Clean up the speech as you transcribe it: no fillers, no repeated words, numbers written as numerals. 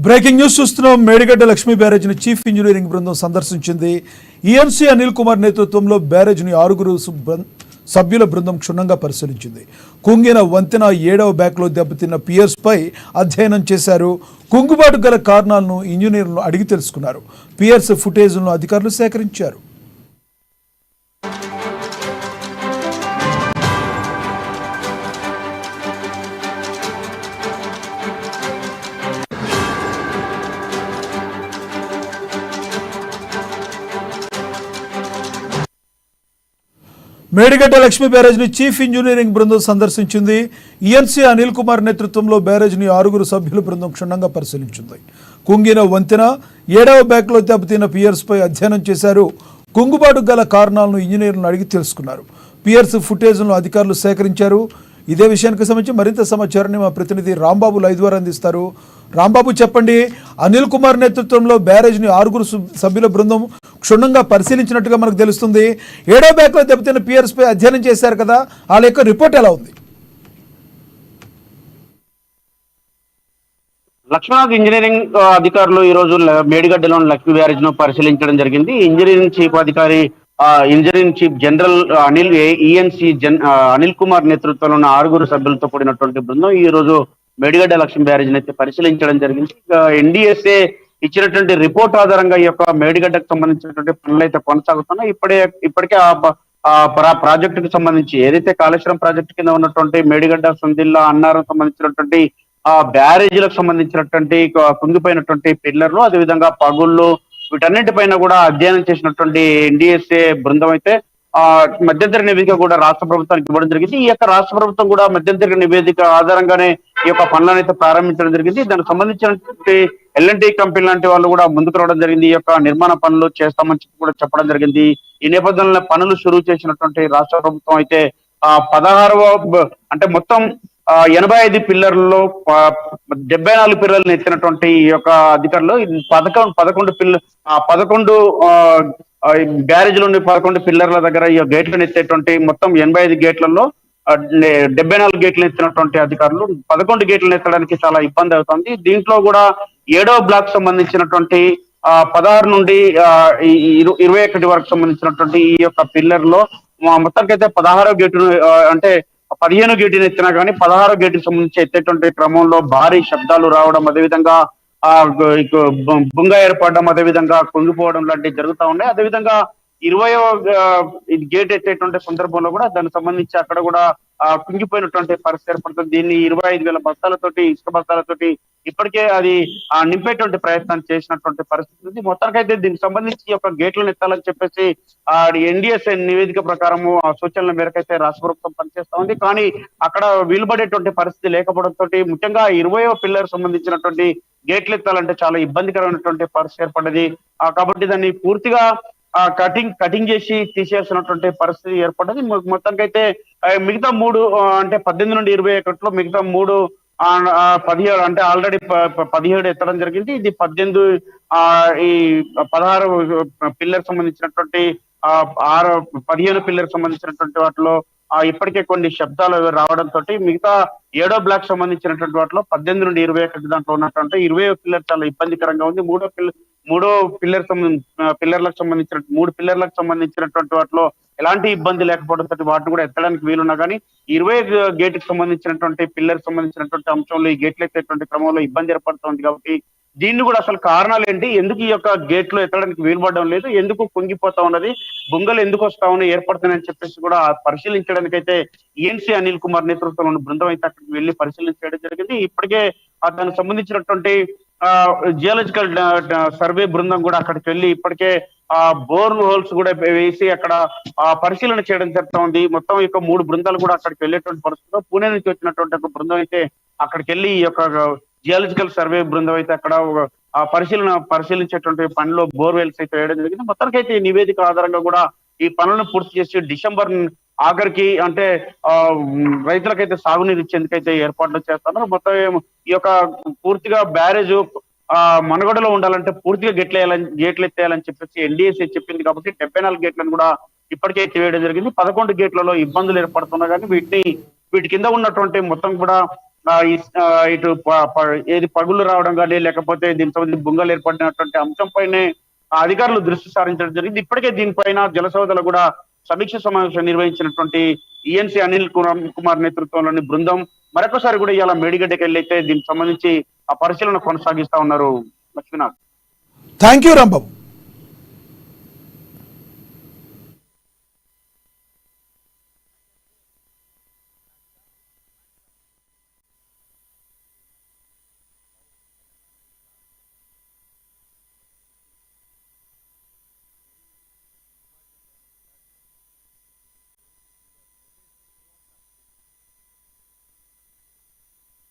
Breaking news చూస్తున్నాం. Medigadda Lakshmi బ్యారేజ్ని chief engineering బృందం సందర్శించింది. ENC Anil Kumar నేతృత్వంలో బ్యారేజ్ని 6 సభ్యుల బృందం క్షుణ్ణంగా పరిశీలించింది. కుంగిన వంతెన 7వ బ్యాక్లో దెబ్బతిన్న పియర్స్ పై అధ్యయనం చేశారు. కుంగుబాటు గల కారణాలను ఇంజనీర్లను అడిగి తెలుసుకున్నారు. పియర్స్ ఫుటేజ్లను అధికారులు సేకరించారు. మేడిగడ్డ లక్ష్మీ బ్యారేజ్ని చీఫ్ ఇంజనీరింగ్ బృందం సందర్శించింది. ఈఎన్సీ అనిల్ కుమార్ నేతృత్వంలో బ్యారేజ్ని 6 సభ్యుల బృందం క్షుణ్ణంగా పరిశీలించింది. కుంగిన వంతెన 7వ బ్యాక్లో దెబ్బతిన్న పియర్స్ పై అధ్యయనం చేశారు. కుంగుబాటు గల కారణాలను ఇంజనీర్లను అడిగి తెలుసుకున్నారు. పియర్స్ ఫుటేజ్లను అధికారులు సేకరించారు. ఇదే విషయానికి సంబంధించి మరింత సమాచారాన్ని మా ప్రతినిధి రాంబాబు లైవ్ ద్వారా అందిస్తారు. రాంబాబు, చెప్పండి. అనిల్ కుమార్ నేతృత్వంలో బ్యారేజ్ని 6 సభ్యుల బృందం క్షుణ్ణంగా పరిశీలించినట్టుగా మనకు తెలుస్తుంది. 7వ బ్యాక్లో దెబ్బతిన్న పియర్స్ పై అధ్యయనం చేశారు కదా, వాళ్ళ యొక్క రిపోర్ట్ ఎలా ఉంది? లక్ష్మీనాథ్ ఇంజనీరింగ్ అధికారులు ఈ రోజు మేడిగడ్డలోని లక్ష్మీ బ్యారేజ్ ను పరిశీలించడం జరిగింది. ఇంజనీరింగ్ చీఫ్ అధికారి engineering chief general ENC Anil Kumar నేతృత్వంలో 6 సభ్యులతో కూడినటువంటి బృందం ఈ రోజు మేడిగడ్డ లక్ష్మీ బ్యారేజ్ అయితే పరిశీలించడం జరిగింది. ఎన్డీఎస్ఏ ఇచ్చినటువంటి రిపోర్ట్ ఆధారంగా ఈ యొక్క మేడిగడ్డకు సంబంధించినటువంటి పనులు అయితే కొనసాగుతున్నాయి. ఇప్పటికే ఆ ప్రాజెక్టుకు సంబంధించి ఏదైతే కాళేశ్వరం ప్రాజెక్టు కింద ఉన్నటువంటి మేడిగడ్డ, సందిల్లా, అన్నారం సంబంధించినటువంటి ఆ బ్యారేజీలకు సంబంధించినటువంటి కుంగిపోయినటువంటి పిల్లర్లు, అదేవిధంగా పగుళ్ళు, వీటన్నిటిపైన కూడా అధ్యయనం చేసినటువంటి ఎన్డీఎస్ఏ బృందం అయితే మధ్యంతర నివేదిక కూడా రాష్ట్ర ప్రభుత్వానికి ఇవ్వడం జరిగింది. ఈ యొక్క రాష్ట్ర ప్రభుత్వం కూడా మధ్యంతర నివేదిక ఆధారంగానే ఈ యొక్క పనులను అయితే ప్రారంభించడం జరిగింది. దానికి సంబంధించినటువంటి ఎల్ఎన్టీ కంపెనీ లాంటి వాళ్ళు కూడా ముందుకు రావడం జరిగింది. ఈ యొక్క నిర్మాణ పనులు చేస్తామని చెప్పి కూడా చెప్పడం జరిగింది. ఈ నేపథ్యంలో పనులు షురూ చేసినటువంటి రాష్ట్ర ప్రభుత్వం అయితే 16వ అంటే మొత్తం 85 పిల్లర్లలో 74 పిల్లర్లను ఎత్తినటువంటి ఈ యొక్క అధికారులు 11 బ్యారేజ్లోని 11 పిల్లర్ల దగ్గర ఈ గేట్లను ఎత్తేటువంటి మొత్తం 85 గేట్లలో 74 గేట్లు ఎత్తినటువంటి అధికారులు 11 గేట్లను ఎత్తడానికి చాలా ఇబ్బంది అవుతుంది. దీంట్లో కూడా 7వ బ్లాక్ సంబంధించినటువంటి 16 నుండి 21 వరకు సంబంధించినటువంటి ఈ యొక్క పిల్లర్ లో మొత్తానికైతే 16వ గేటును అంటే 15 గేటును ఎత్తినా కానీ 16వ గేటుకు సంబంధించి ఎత్తేటువంటి క్రమంలో భారీ శబ్దాలు రావడం, అదేవిధంగా బుంగ ఏర్పడడం, అదేవిధంగా కుంగిపోవడం లాంటివి జరుగుతూ ఉన్నాయి. అదేవిధంగా 20వ గేట్ ఎత్తేటువంటి సందర్భంలో కూడా దానికి సంబంధించి అక్కడ కూడా కుంగిపోయినటువంటి పరిస్థితి ఏర్పడుతుంది. దీన్ని 25,000 బస్తాలతోటి, ఇసుక బస్తాలతోటి ఇప్పటికే అది నింపేటువంటి ప్రయత్నం చేసినటువంటి పరిస్థితి ఉంది. మొత్తానికైతే దీనికి సంబంధించి ఒక గేట్లను ఎత్తాలని చెప్పేసి ఎన్డీఎస్ఏ నివేదిక ప్రకారము ఆ సూచనల మేరకు అయితే రాష్ట్ర ప్రభుత్వం పనిచేస్తా ఉంది. కానీ అక్కడ వీలుపడేటువంటి పరిస్థితి లేకపోవడంతో ముఖ్యంగా 20వ పిల్లర్ సంబంధించినటువంటి గేట్లు ఎత్తాలంటే చాలా ఇబ్బందికరమైనటువంటి పరిస్థితి ఏర్పడ్డది. కాబట్టి దాన్ని పూర్తిగా కటింగ్ చేసి తీసేయాల్సినటువంటి పరిస్థితి ఏర్పడ్డది. మొత్తానికైతే మిగతా 3 అంటే 18 నుండి 21లో మిగతా 3 17 అంటే ఆల్రెడీ 17 ఎత్తడం జరిగింది. ఇది 18 ఈ 16 పిల్లర్ సంబంధించినటువంటి 15 పిల్లర్ సంబంధించినటువంటి వాటిలో ఇప్పటికే కొన్ని శబ్దాలు రావడంతో మిగతా 7వ బ్లాక్ సంబంధించినటువంటి వాటిలో 18 నుండి 21 దాంట్లో ఉన్నటువంటి 20వ పిల్లర్ చాలా ఇబ్బందికరంగా ఉంది. 3 పిల్లర్లకు సంబంధించినటువంటి వాటిలో ఎలాంటి ఇబ్బంది లేకపోవడంతో వాటిని కూడా ఎత్తడానికి వీలున్నా కానీ 20 గేటుకి సంబంధించినటువంటి పిల్లర్ సంబంధించినటువంటి అంశంలో ఈ గేట్లు ఎత్తేటువంటి క్రమంలో ఇబ్బంది ఏర్పడుతుంది. కాబట్టి దీన్ని కూడా అసలు కారణాలు ఏంటి, ఎందుకు ఈ యొక్క గేట్లు ఎత్తడానికి వీలుపడడం లేదు, ఎందుకు కుంగిపోతా ఉన్నది, బొంగలు ఎందుకు వస్తా ఉన్నాయి ఏర్పడుతున్నాయని చెప్పేసి కూడా పరిశీలించడానికి అయితే ఈఎన్సీ అనిల్ కుమార్ నేతృత్వంలో బృందం అయితే అక్కడికి వెళ్లి పరిశీలించడం జరిగింది. ఇప్పటికే దానికి సంబంధించినటువంటి జియాలజికల్ సర్వే బృందం కూడా అక్కడికి వెళ్ళి ఇప్పటికే బోర్ హోల్స్ కూడా వేసి అక్కడ పరిశీలన చేయడం జరుగుతూ ఉంది. మొత్తం ఈ యొక్క 3 బృందాలు కూడా అక్కడికి వెళ్ళేటువంటి పరిస్థితిలో పూణే నుంచి వచ్చినటువంటి ఒక బృందం అయితే అక్కడికి వెళ్ళి ఈ యొక్క జియాలజికల్ సర్వే బృందం అయితే అక్కడ పరిశీలించేటువంటి పనిలో బోర్వెల్స్ అయితే వేయడం జరిగింది. మొత్తానికైతే ఈ నివేదిక ఆధారంగా కూడా ఈ పనులను పూర్తి చేసి డిసెంబర్ ఆఖరికి అంటే రైతులకైతే సాగునీరు ఇచ్చేందుకైతే ఏర్పాట్లు చేస్తున్నారు. మొత్తం ఈ యొక్క పూర్తిగా బ్యారేజ్ మనుగడలో ఉండాలంటే పూర్తిగా గేట్లు ఎత్తేయాలని చెప్పేసి ఎన్డీఎస్ఏ చెప్పింది. కాబట్టి 74 గేట్లను కూడా ఇప్పటికే ఎత్తివేయడం జరిగింది. 11 గేట్లలో ఇబ్బందులు ఏర్పడుతున్నా కానీ వీటి కింద ఉన్నటువంటి మొత్తం కూడా ఇటు ఏది పగులు రావడం కానీ లేకపోతే దీనికి సంబంధించి బుంగలు ఏర్పడినటువంటి అంశంపైనే ఆ అధికారులు దృష్టి సారించడం జరిగింది. ఇప్పటికే దీనిపైన జలసౌధలో కూడా సమీక్ష సమావేశం నిర్వహించినటువంటి ఈఎన్సీ అనిల్ కుమార్ నేతృత్వంలోని బృందం మరొకసారి కూడా ఇవాళ మేడిగడ్డకి వెళ్ళైతే దీనికి సంబంధించి ఆ పరిశీలన కొనసాగిస్తా ఉన్నారు. లక్ష్మీనాథ్. Thank you Rambabu.